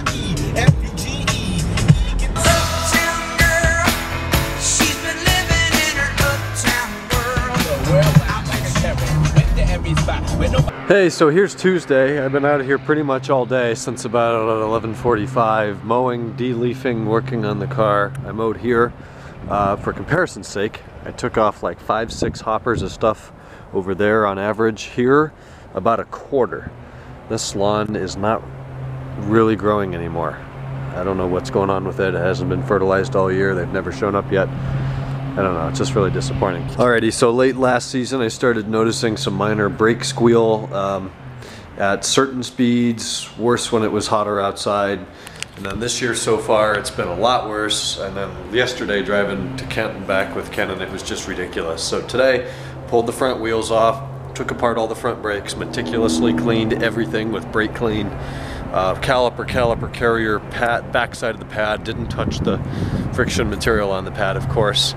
JRSVlog. Uptown girl, she's been living in her uptown world. Hey, so here's Tuesday. I've been out of here pretty much all day since about 11:45, mowing, de-leafing, working on the car. I mowed here for comparison's sake. I took off like 5-6 hoppers of stuff over there on average. Here, about a quarter. This lawn is not really growing anymore. I don't know what's going on with it. It hasn't been fertilized all year. They've never shown up yet. I don't know, it's just really disappointing. Alrighty, so late last season I started noticing some minor brake squeal at certain speeds, worse when it was hotter outside. And then this year so far it's been a lot worse. And then yesterday driving to Kent and back with Ken, and it was just ridiculous. So today, pulled the front wheels off, took apart all the front brakes, meticulously cleaned everything with brake clean. Caliper, carrier, pad, backside of the pad, didn't touch the friction material on the pad, of course.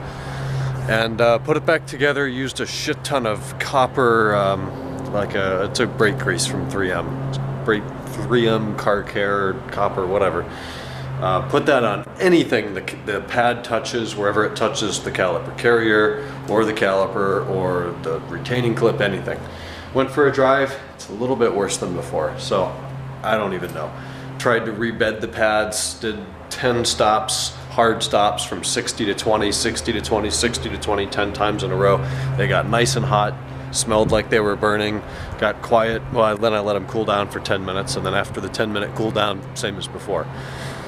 And put it back together, used a shit ton of copper, it's a brake grease from 3M. Brake 3M, car care, copper, whatever. Put that on anything the pad touches, wherever it touches the caliper carrier, or the caliper, or the retaining clip, anything. Went for a drive, it's a little bit worse than before, so I don't even know. Tried to rebed the pads, did 10 stops, hard stops from 60 to 20, 60 to 20, 60 to 20, 10 times in a row. They got nice and hot, smelled like they were burning, got quiet. Well, then I let them cool down for 10 minutes, and then after the 10-minute cool down, same as before.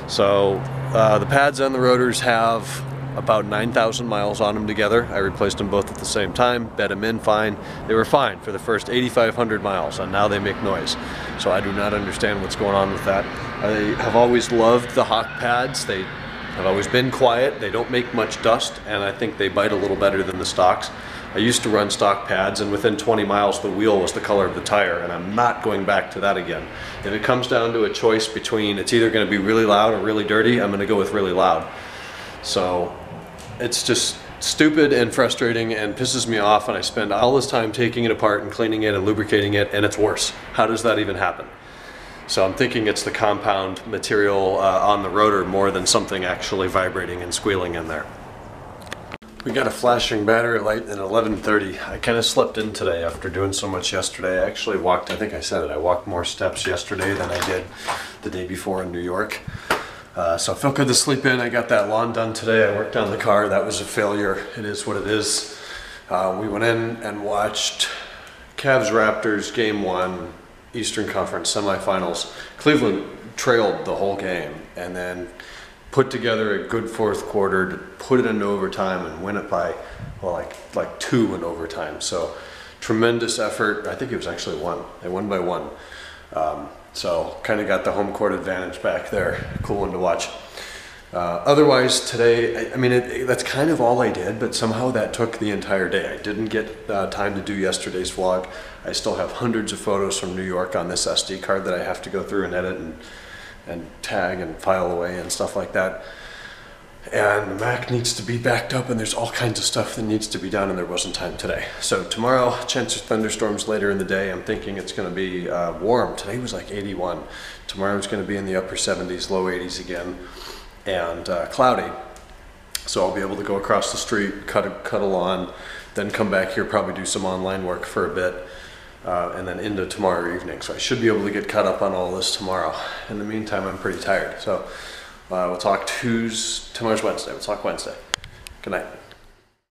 So the pads and the rotors have about 9,000 miles on them together. I replaced them both at the same time, bed them in fine. They were fine for the first 8,500 miles, and now they make noise. So I do not understand what's going on with that. I have always loved the Hawk pads. They have always been quiet. They don't make much dust, and I think they bite a little better than the stocks. I used to run stock pads, and within 20 miles the wheel was the color of the tire, and I'm not going back to that again. If it comes down to a choice between it's either going to be really loud or really dirty, I'm going to go with really loud. So it's just stupid and frustrating and pisses me off, and I spend all this time taking it apart and cleaning it and lubricating it, and it's worse. How does that even happen? So I'm thinking it's the compound material on the rotor more than something actually vibrating and squealing in there. We got a flashing battery light at 11:30. I kind of slept in today after doing so much yesterday. I actually walked, I think I said it, I walked more steps yesterday than I did the day before in New York. So it felt good to sleep in. I got that lawn done today. I worked on the car. That was a failure. It is what it is. We went in and watched Cavs-Raptors Game 1, Eastern Conference semifinals. Cleveland trailed the whole game and then put together a good fourth quarter to put it into overtime and win it by, well, like 2 in overtime. So tremendous effort. I think it was actually 1. They won by 1. So kind of got the home court advantage back there. Cool one to watch. Otherwise today, I mean, that's kind of all I did, but somehow that took the entire day. I didn't get time to do yesterday's vlog. I still have hundreds of photos from New York on this SD card that I have to go through and edit and tag and file away and stuff like that. And the Mac needs to be backed up, and there's all kinds of stuff that needs to be done, and there wasn't time today. So tomorrow, chance of thunderstorms later in the day. I'm thinking it's going to be warm. Today was like 81. Tomorrow it's going to be in the upper 70s, low 80s again, and cloudy. So I'll be able to go across the street, cut a lawn, then come back here, probably do some online work for a bit, and then into tomorrow evening. So I should be able to get caught up on all this tomorrow. In the meantime, I'm pretty tired. So we'll talk tomorrow's Wednesday. We'll talk Wednesday. Good night.